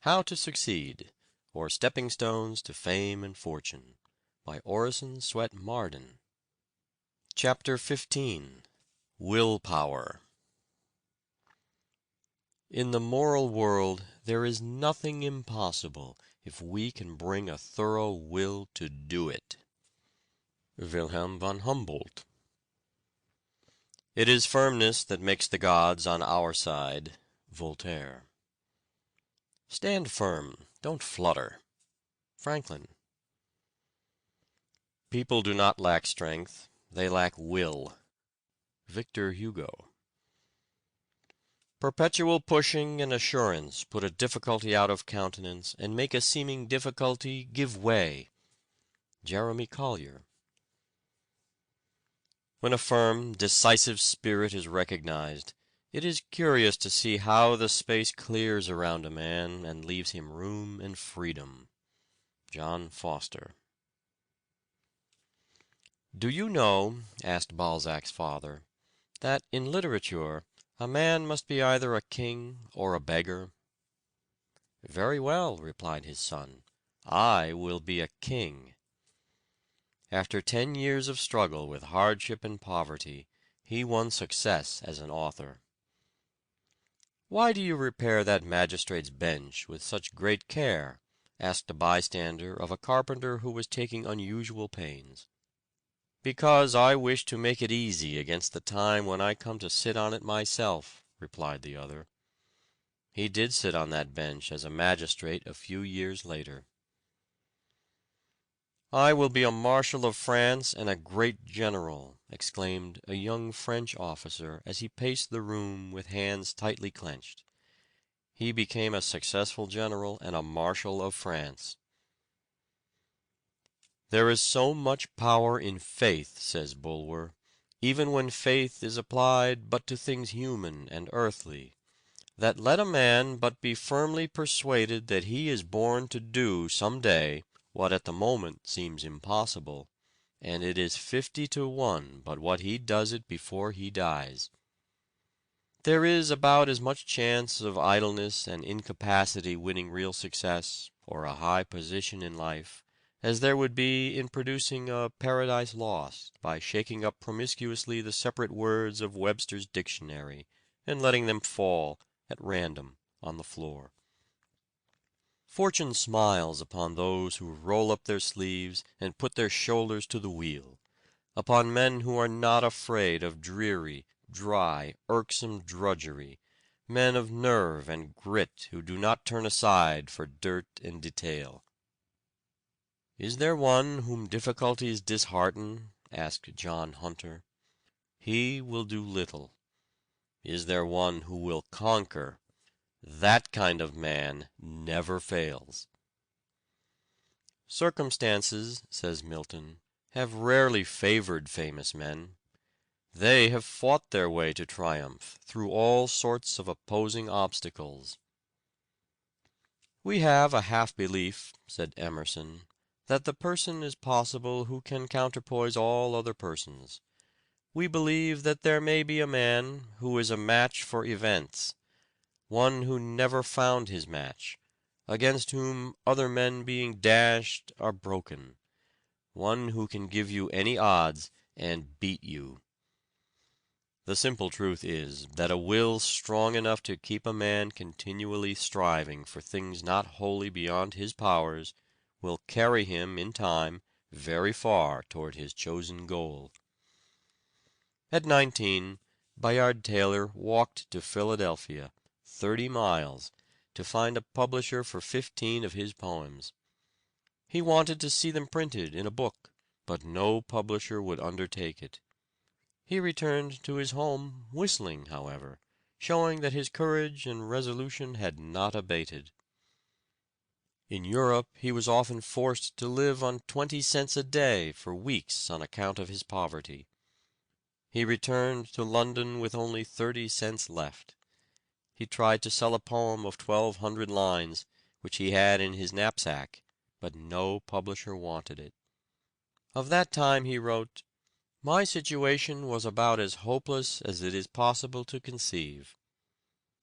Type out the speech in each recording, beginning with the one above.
How to Succeed, or Stepping Stones to Fame and Fortune, by Orison Swett Marden. Chapter 15. Willpower. In the moral world there is nothing impossible if we can bring a thorough will to do it. Wilhelm von Humboldt. It is firmness that makes the gods on our side. Voltaire. Stand firm, don't flutter. Franklin. People do not lack strength, they lack will. Victor Hugo. Perpetual pushing and assurance put a difficulty out of countenance and make a seeming difficulty give way. Jeremy Collier. When a firm, decisive spirit is recognized, it is curious to see how the space clears around a man and leaves him room and freedom. John Foster. "Do you know," asked Balzac's father, "that in literature a man must be either a king or a beggar?" "Very well," replied his son, "I will be a king." After 10 years of struggle with hardship and poverty, he won success as an author. "Why do you repair that magistrate's bench with such great care?" asked a bystander of a carpenter who was taking unusual pains. "Because I wish to make it easy against the time when I come to sit on it myself," replied the other. He did sit on that bench as a magistrate a few years later. "I will be a Marshal of France and a great general," exclaimed a young French officer as he paced the room with hands tightly clenched. He became a successful general and a Marshal of France. "There is so much power in faith," says Bulwer, "even when faith is applied but to things human and earthly, that let a man but be firmly persuaded that he is born to do some day what at the moment seems impossible, and it is 50 to 1 but what he does it before he dies. There is about as much chance of idleness and incapacity winning real success, or a high position in life, as there would be in producing a Paradise Lost by shaking up promiscuously the separate words of Webster's dictionary, and letting them fall at random on the floor. Fortune smiles upon those who roll up their sleeves and put their shoulders to the wheel, upon men who are not afraid of dreary, dry, irksome drudgery, men of nerve and grit who do not turn aside for dirt and detail. "Is there one whom difficulties dishearten?" asked John Hunter. "He will do little. Is there one who will conquer? That kind of man never fails." "Circumstances," says Milton, "have rarely favored famous men. They have fought their way to triumph through all sorts of opposing obstacles." "We have a half belief," said Emerson, "that the person is possible who can counterpoise all other persons. We believe that there may be a man who is a match for events, one who never found his match, against whom other men being dashed are broken, one who can give you any odds and beat you. The simple truth is that a will strong enough to keep a man continually striving for things not wholly beyond his powers will carry him in time very far toward his chosen goal." At 19, Bayard Taylor walked to Philadelphia, 30 miles, to find a publisher for 15 of his poems. He wanted to see them printed in a book, but no publisher would undertake it. He returned to his home whistling, however, showing that his courage and resolution had not abated. In Europe he was often forced to live on 20 cents a day for weeks on account of his poverty. He returned to London with only 30 cents left. He tried to sell a poem of 1,200 lines, which he had in his knapsack, but no publisher wanted it. Of that time he wrote, "My situation was about as hopeless as it is possible to conceive."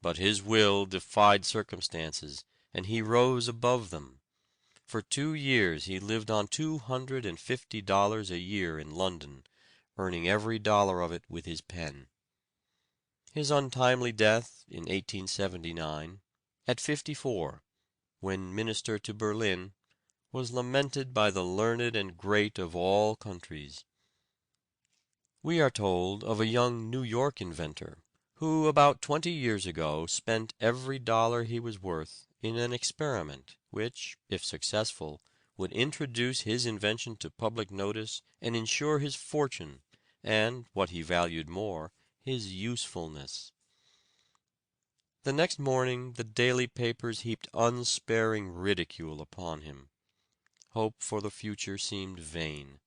But his will defied circumstances, and he rose above them. For 2 years he lived on $250 a year in London, earning every dollar of it with his pen. His untimely death in 1879, at 54, when minister to Berlin, was lamented by the learned and great of all countries. We are told of a young New York inventor, who about 20 years ago spent every dollar he was worth in an experiment which, if successful, would introduce his invention to public notice and ensure his fortune, and, what he valued more, his usefulness. The next morning the daily papers heaped unsparing ridicule upon him. Hope for the future seemed vain.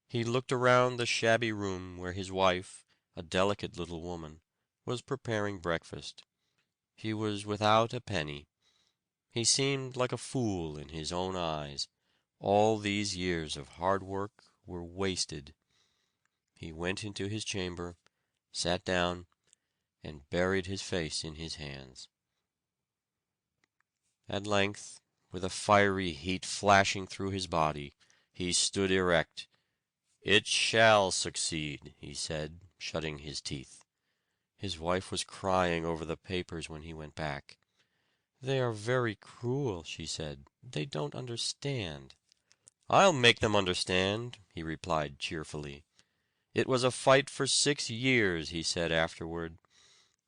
He looked around the shabby room where his wife, a delicate little woman, was preparing breakfast. He was without a penny. He seemed like a fool in his own eyes. All these years of hard work were wasted. He went into his chamber, sat down, and buried his face in his hands. At length, with a fiery heat flashing through his body, he stood erect. "It shall succeed," he said, shutting his teeth. His wife was crying over the papers when he went back. "They are very cruel," she said. "They don't understand." "I'll make them understand," he replied cheerfully. "It was a fight for 6 years," he said afterward.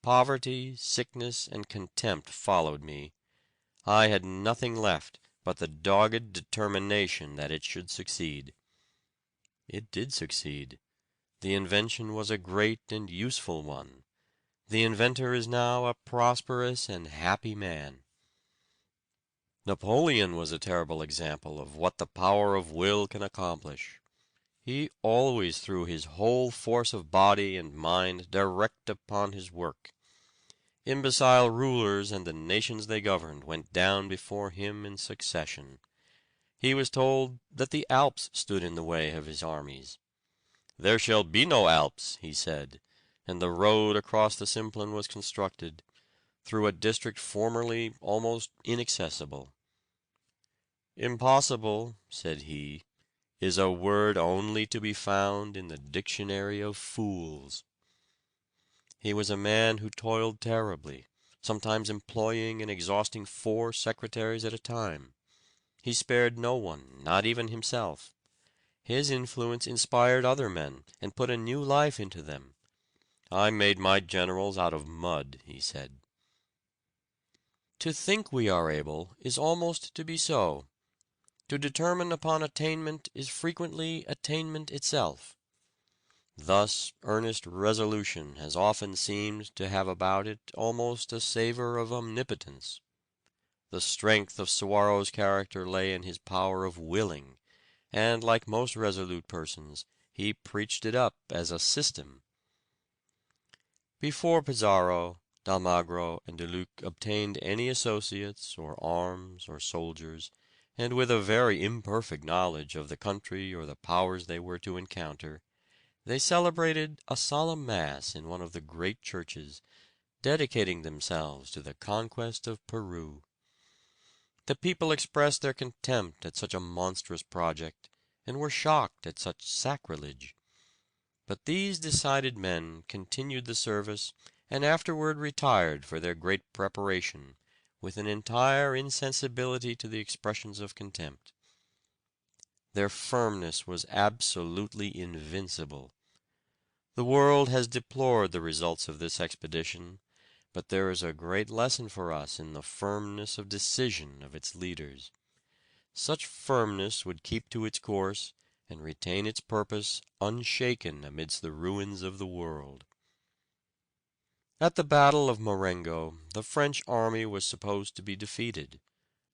"Poverty, sickness, and contempt followed me. I had nothing left but the dogged determination that it should succeed." It did succeed. The invention was a great and useful one. The inventor is now a prosperous and happy man. Napoleon was a terrible example of what the power of will can accomplish. He always threw his whole force of body and mind direct upon his work. Imbecile rulers and the nations they governed went down before him in succession. He was told that the Alps stood in the way of his armies. "There shall be no Alps," he said, and the road across the Simplon was constructed, through a district formerly almost inaccessible. "Impossible," said he, "is a word only to be found in the dictionary of fools." He was a man who toiled terribly, sometimes employing and exhausting 4 secretaries at a time. He spared no one, not even himself. His influence inspired other men, and put a new life into them. "I made my generals out of mud," he said. To think we are able is almost to be so. To determine upon attainment is frequently attainment itself. Thus earnest resolution has often seemed to have about it almost a savor of omnipotence. The strength of Suwarrow's character lay in his power of willing, and like most resolute persons, he preached it up as a system. Before Pizarro, d'Almagro, and Deluc obtained any associates, or arms, or soldiers, and with a very imperfect knowledge of the country or the powers they were to encounter, they celebrated a solemn mass in one of the great churches, dedicating themselves to the conquest of Peru. The people expressed their contempt at such a monstrous project, and were shocked at such sacrilege. But these decided men continued the service, and afterward retired for their great preparation, with an entire insensibility to the expressions of contempt. Their firmness was absolutely invincible. The world has deplored the results of this expedition, but there is a great lesson for us in the firmness of decision of its leaders. Such firmness would keep to its course and retain its purpose unshaken amidst the ruins of the world. At the Battle of Marengo, the French army was supposed to be defeated,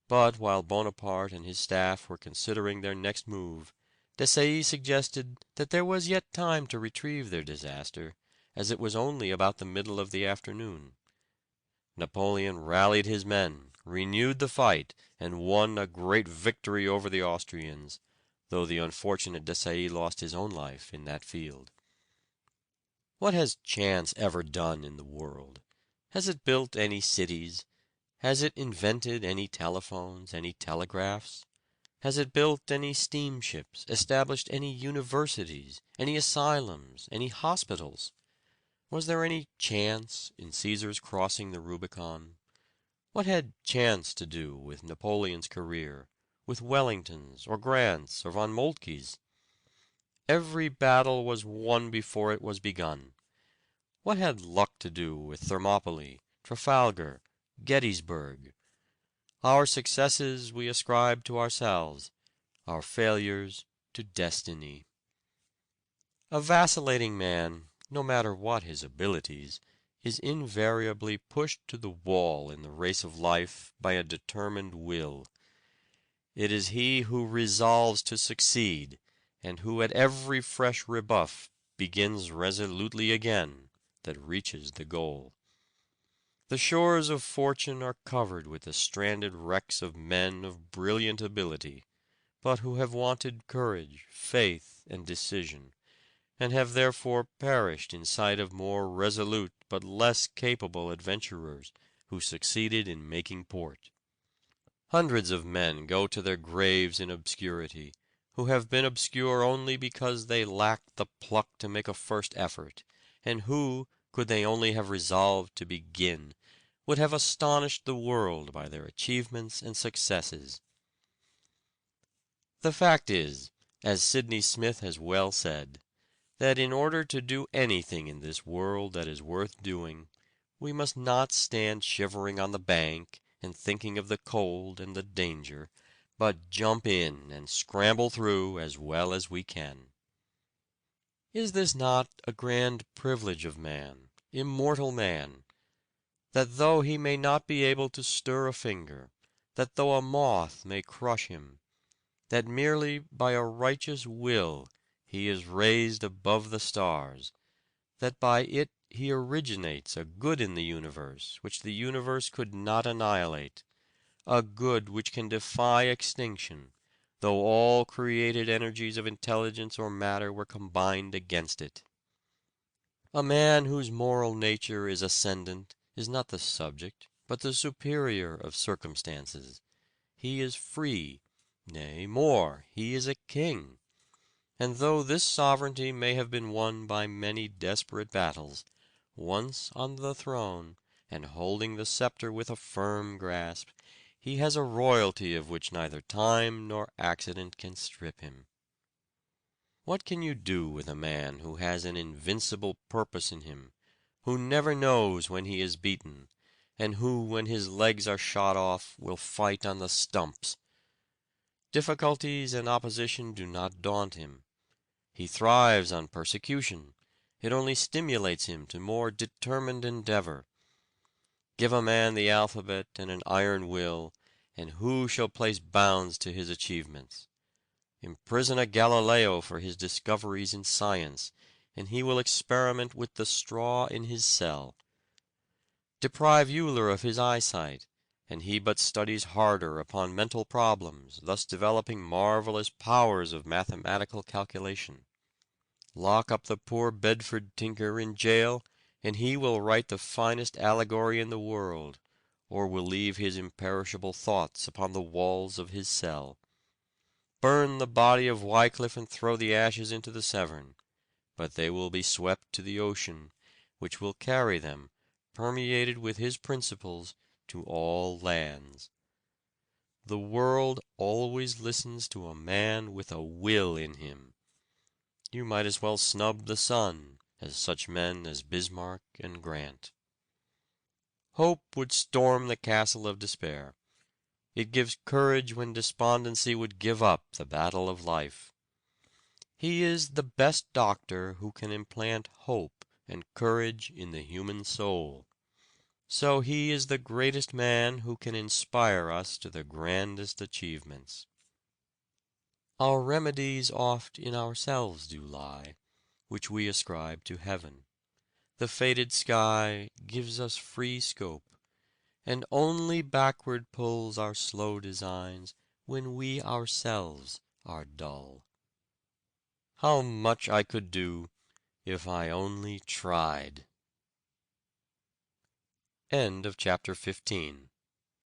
but while Bonaparte and his staff were considering their next move, Desailly suggested that there was yet time to retrieve their disaster, as it was only about the middle of the afternoon. Napoleon rallied his men, renewed the fight, and won a great victory over the Austrians, though the unfortunate Desailly lost his own life in that field. What has chance ever done in the world? Has it built any cities? Has it invented any telephones, any telegraphs? Has it built any steamships, established any universities, any asylums, any hospitals? Was there any chance in Caesar's crossing the Rubicon? What had chance to do with Napoleon's career, with Wellington's, or Grant's, or von Moltke's? Every battle was won before it was begun. What had luck to do with Thermopylae, Trafalgar, Gettysburg? Our successes we ascribe to ourselves, our failures to destiny. A vacillating man, no matter what his abilities, is invariably pushed to the wall in the race of life by a determined will. It is he who resolves to succeed, and who at every fresh rebuff begins resolutely again, that reaches the goal. The shores of fortune are covered with the stranded wrecks of men of brilliant ability, but who have wanted courage, faith, and decision, and have therefore perished in sight of more resolute but less capable adventurers who succeeded in making port. Hundreds of men go to their graves in obscurity, who have been obscure only because they lacked the pluck to make a first effort, and who, could they only have resolved to begin, would have astonished the world by their achievements and successes. The fact is, as Sidney Smith has well said, that in order to do anything in this world that is worth doing, we must not stand shivering on the bank and thinking of the cold and the danger, but jump in and scramble through as well as we can. Is this not a grand privilege of man, immortal man, that though he may not be able to stir a finger, that though a moth may crush him, that merely by a righteous will he is raised above the stars, that by it he originates a good in the universe which the universe could not annihilate, a good which can defy extinction, though all created energies of intelligence or matter were combined against it? A man whose moral nature is ascendant is not the subject, but the superior of circumstances. He is free, nay more, he is a king. And though this sovereignty may have been won by many desperate battles, once on the throne, and holding the scepter with a firm grasp, he has a royalty of which neither time nor accident can strip him. What can you do with a man who has an invincible purpose in him, who never knows when he is beaten, and who, when his legs are shot off, will fight on the stumps? Difficulties and opposition do not daunt him. He thrives on persecution. It only stimulates him to more determined endeavor. Give a man the alphabet and an iron will, and who shall place bounds to his achievements? Imprison a Galileo for his discoveries in science, and he will experiment with the straw in his cell. Deprive Euler of his eyesight, and he but studies harder upon mental problems, thus developing marvelous powers of mathematical calculation. Lock up the poor Bedford tinker in jail, and he will write the finest allegory in the world, or will leave his imperishable thoughts upon the walls of his cell. Burn the body of Wycliffe and throw the ashes into the Severn, but they will be swept to the ocean, which will carry them, permeated with his principles, to all lands. The world always listens to a man with a will in him. You might as well snub the sun as such men as Bismarck and Grant. Hope would storm the castle of despair. It gives courage when despondency would give up the battle of life. He is the best doctor who can implant hope and courage in the human soul. So he is the greatest man who can inspire us to the grandest achievements. Our remedies oft in ourselves do lie, which we ascribe to heaven. The fated sky gives us free scope, and only backward pulls our slow designs when we ourselves are dull. How much I could do if I only tried. End of chapter 15.